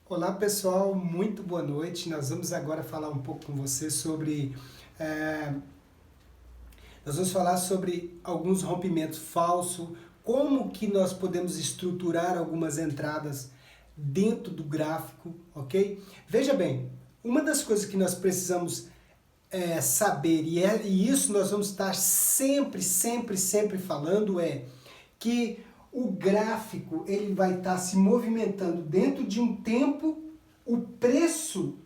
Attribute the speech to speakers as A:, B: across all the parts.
A: Olá pessoal, muito boa noite. Nós vamos agora falar um pouco com você nós vamos falar sobre alguns rompimentos falsos, como que nós podemos estruturar algumas entradas dentro do gráfico, ok? Veja bem, uma das coisas que nós precisamos saber, e isso nós vamos estar sempre falando, é que o gráfico ele vai estar se movimentando dentro de um tempo, o preço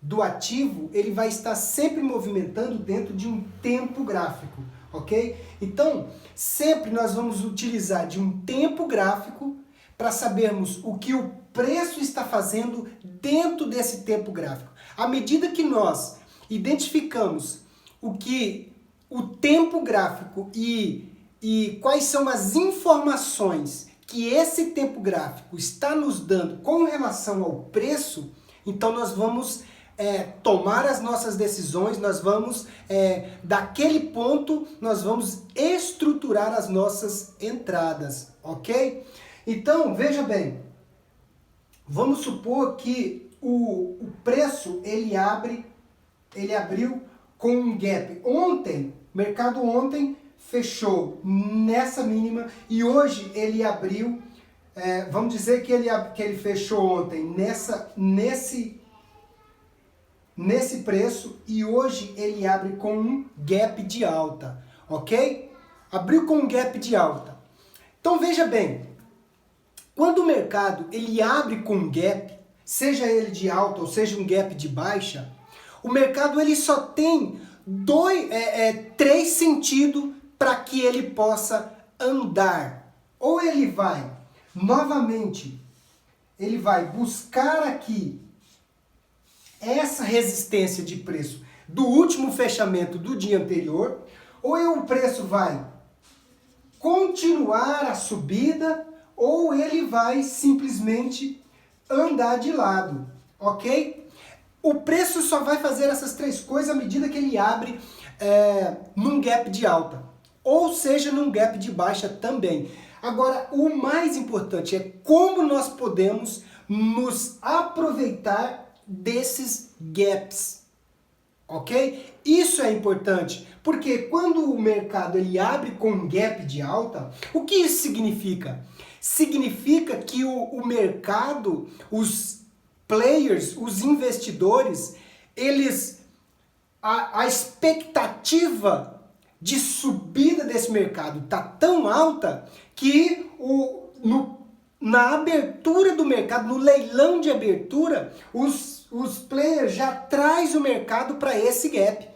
A: do ativo ele vai estar sempre movimentando dentro de um tempo gráfico, ok? Então, sempre nós vamos utilizar de um tempo gráfico para sabermos o que o preço está fazendo dentro desse tempo gráfico. À medida que nós identificamos o tempo gráfico e quais são as informações que esse tempo gráfico está nos dando com relação ao preço, então nós vamos tomar as nossas decisões, nós vamos, daquele ponto, nós vamos estruturar as nossas entradas, ok? Então, veja bem, vamos supor que o preço ele abriu com um gap. O mercado ontem fechou nessa mínima e hoje ele abriu, vamos dizer que ele fechou ontem nesse preço e hoje ele abre com um gap de alta, ok? Abriu com um gap de alta. Então veja bem, quando o mercado ele abre com um gap, seja ele de alta ou seja um gap de baixa, o mercado ele só tem três sentidos para que ele possa andar. Ou ele vai, novamente, ele vai buscar aqui essa resistência de preço do último fechamento do dia anterior, ou o preço vai continuar a subida, ou ele vai simplesmente andar de lado, ok? O preço só vai fazer essas três coisas à medida que ele abre num gap de alta, ou seja, num gap de baixa também. Agora, o mais importante é como nós podemos nos aproveitar desses gaps, ok? Isso é importante, porque quando o mercado ele abre com um gap de alta, o que isso significa? Significa que o mercado, os players, os investidores, a expectativa de subida desse mercado está tão alta que na abertura do mercado, no leilão de abertura, os players já traz o mercado para esse gap,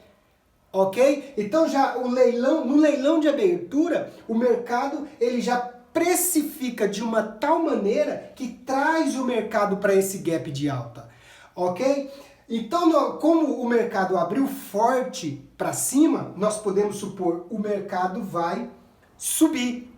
A: ok? Então já no leilão de abertura, o mercado ele já precifica de uma tal maneira que traz o mercado para esse gap de alta, ok? Então, como o mercado abriu forte para cima, nós podemos supor o mercado vai subir.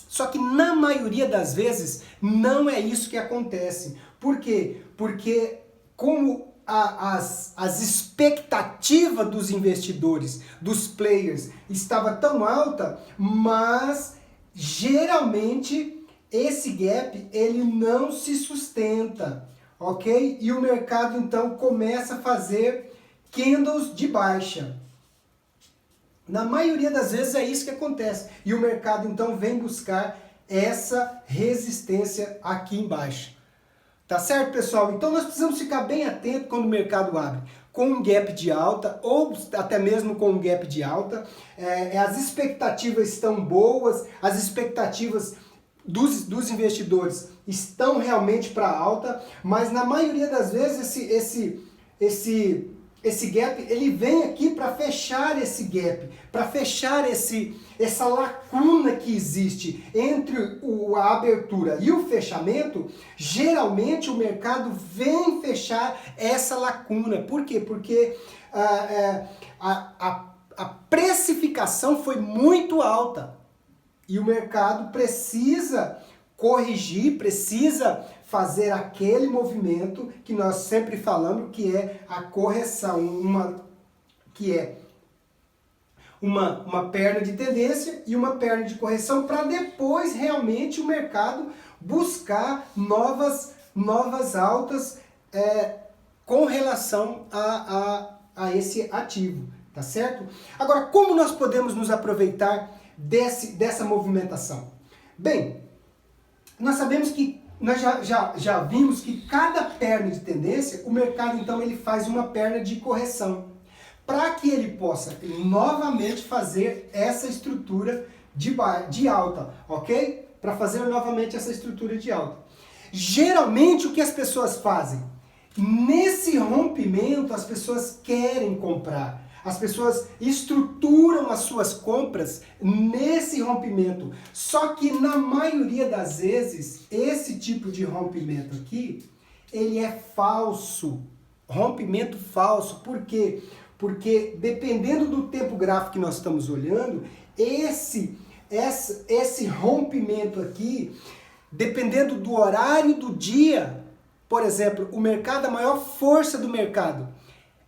A: Só que na maioria das vezes não é isso que acontece. Por quê? Porque como as expectativas dos investidores, dos players, estava tão alta, mas geralmente esse gap ele não se sustenta, ok? E o mercado então começa a fazer candles de baixa. Na maioria das vezes é isso que acontece. E o mercado então vem buscar essa resistência aqui embaixo. Tá certo, pessoal? Então nós precisamos ficar bem atento quando o mercado abre com um gap de alta ou até mesmo com um gap de alta. As expectativas estão boas, as expectativas dos investidores estão realmente para alta, mas na maioria das vezes esse gap ele vem aqui para fechar esse gap, para fechar essa lacuna que existe entre a abertura e o fechamento. Geralmente o mercado vem fechar essa lacuna. Por quê? Porque a precificação foi muito alta e o mercado precisa corrigir, precisa fazer aquele movimento que nós sempre falamos que é a correção, uma perna de tendência e uma perna de correção para depois realmente o mercado buscar novas novas altas com relação a esse ativo, tá certo? Agora, como nós podemos nos aproveitar dessa movimentação? Bem, nós sabemos que, nós já vimos que cada perna de tendência, o mercado então ele faz uma perna de correção, para que ele possa novamente fazer essa estrutura de alta, ok? Para fazer novamente essa estrutura de alta. Geralmente o que as pessoas fazem? Nesse rompimento as pessoas querem comprar. As pessoas estruturam as suas compras nesse rompimento. Só que na maioria das vezes, esse tipo de rompimento aqui, ele é falso. Rompimento falso. Por quê? Porque dependendo do tempo gráfico que nós estamos olhando, esse rompimento aqui, dependendo do horário do dia, por exemplo, o mercado, a maior força do mercado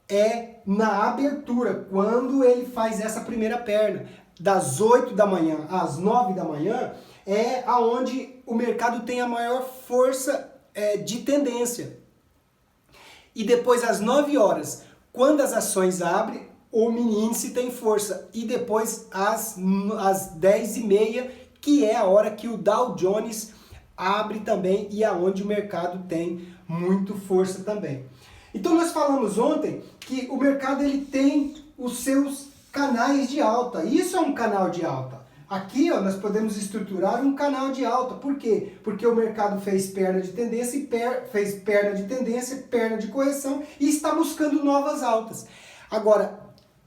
A: é na abertura, quando ele faz essa primeira perna, das 8 da manhã às 9 da manhã, é aonde o mercado tem a maior força de tendência. E depois às 9 horas, quando as ações abrem, o mini índice tem força. E depois às 10h30, que é a hora que o Dow Jones abre também e aonde o mercado tem muito força também. Então nós falamos ontem que o mercado ele tem os seus canais de alta. Isso é um canal de alta. Aqui ó, nós podemos estruturar um canal de alta. Por quê? Porque o mercado fez perna de tendência, fez perna de tendência, perna de correção e está buscando novas altas. Agora,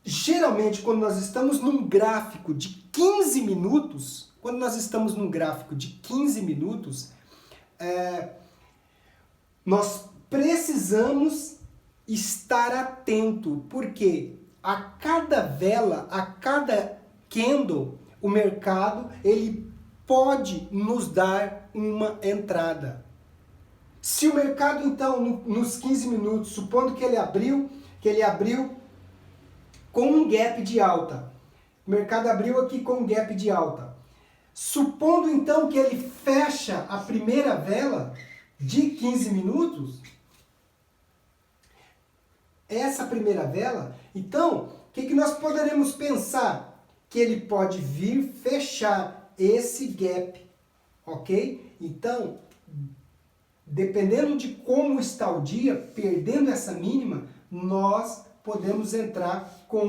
A: geralmente quando nós estamos num gráfico de 15 minutos, nós precisamos estar atento, porque a cada vela, a cada candle, o mercado ele pode nos dar uma entrada. Se o mercado então nos 15 minutos, supondo que ele abriu com um gap de alta, o mercado abriu aqui com um gap de alta, supondo então que ele fecha a primeira vela de 15 minutos, essa primeira vela, então, o que nós poderemos pensar? Que ele pode vir fechar esse gap, ok? Então, dependendo de como está o dia, perdendo essa mínima, nós podemos entrar com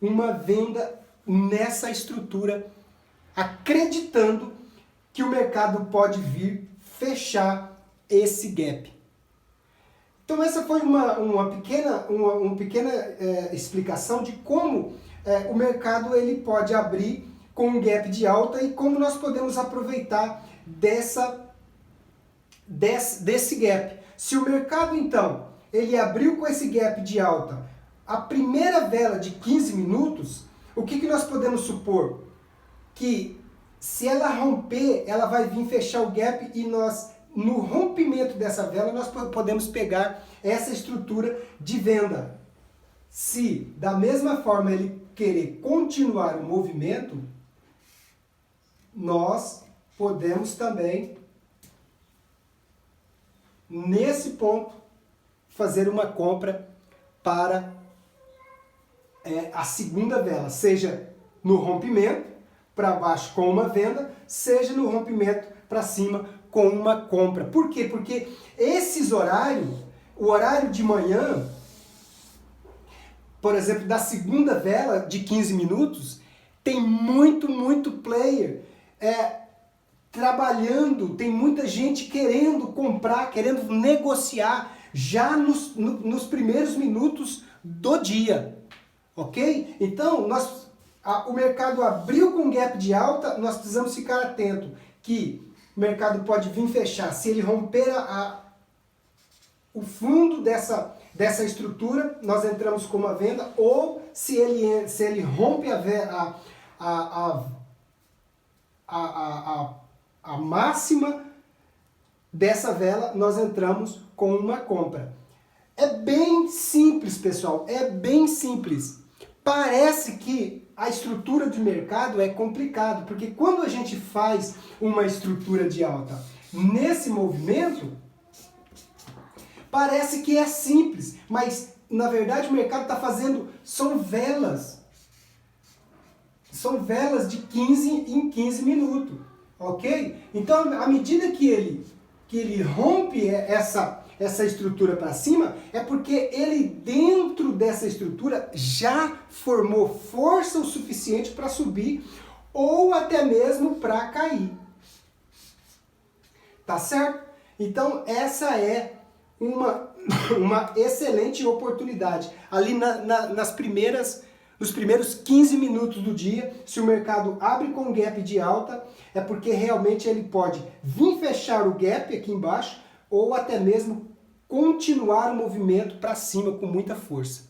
A: uma venda nessa estrutura, acreditando que o mercado pode vir fechar esse gap. Então essa foi uma pequena explicação de como o mercado ele pode abrir com um gap de alta e como nós podemos aproveitar desse gap. Se o mercado então ele abriu com esse gap de alta a primeira vela de 15 minutos, o que nós podemos supor? Que se ela romper, ela vai vir fechar o gap e nós, no rompimento dessa vela, nós podemos pegar essa estrutura de venda. Se, da mesma forma, ele querer continuar o movimento, nós podemos também, nesse ponto, fazer uma compra para a segunda vela, seja no rompimento para baixo com uma venda, seja no rompimento para cima com uma compra. Por quê? Porque esses horários, o horário de manhã, por exemplo, da segunda vela de 15 minutos, tem muito player trabalhando, tem muita gente querendo comprar, querendo negociar já nos primeiros minutos do dia, ok? Então, o mercado abriu com gap de alta, nós precisamos ficar atento que o mercado pode vir fechar. Se ele romper o fundo dessa estrutura, nós entramos com uma venda, ou se ele rompe a máxima dessa vela, nós entramos com uma compra. É bem simples, pessoal, é bem simples. Parece que a estrutura de mercado é complicado, porque quando a gente faz uma estrutura de alta nesse movimento, parece que é simples, mas na verdade o mercado está fazendo, são velas de 15 em 15 minutos, ok? Então, à medida que ele rompe essa estrutura para cima, é porque ele dentro dessa estrutura já formou força o suficiente para subir ou até mesmo para cair. Tá certo? Então, essa é uma excelente oportunidade. Ali nos primeiros 15 minutos do dia, se o mercado abre com gap de alta, é porque realmente ele pode vir fechar o gap aqui embaixo ou até mesmo continuar o movimento para cima com muita força.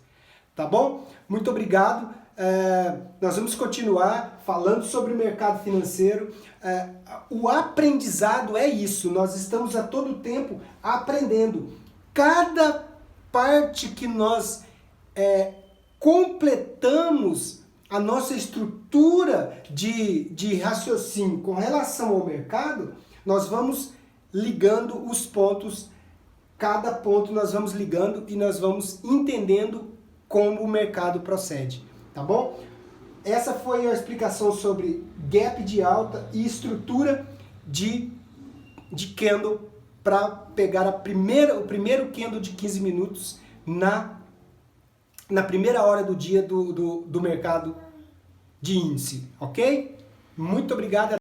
A: Tá bom? Muito obrigado. Nós vamos continuar falando sobre o mercado financeiro. O aprendizado é isso. Nós estamos a todo tempo aprendendo. Cada parte que nós completamos a nossa estrutura de raciocínio com relação ao mercado, nós vamos ligando os pontos, cada ponto nós vamos ligando e nós vamos entendendo como o mercado procede, tá bom? Essa foi a explicação sobre gap de alta e estrutura de candle para pegar o primeiro candle de 15 minutos na primeira hora do dia do mercado de índice, ok? Muito obrigado.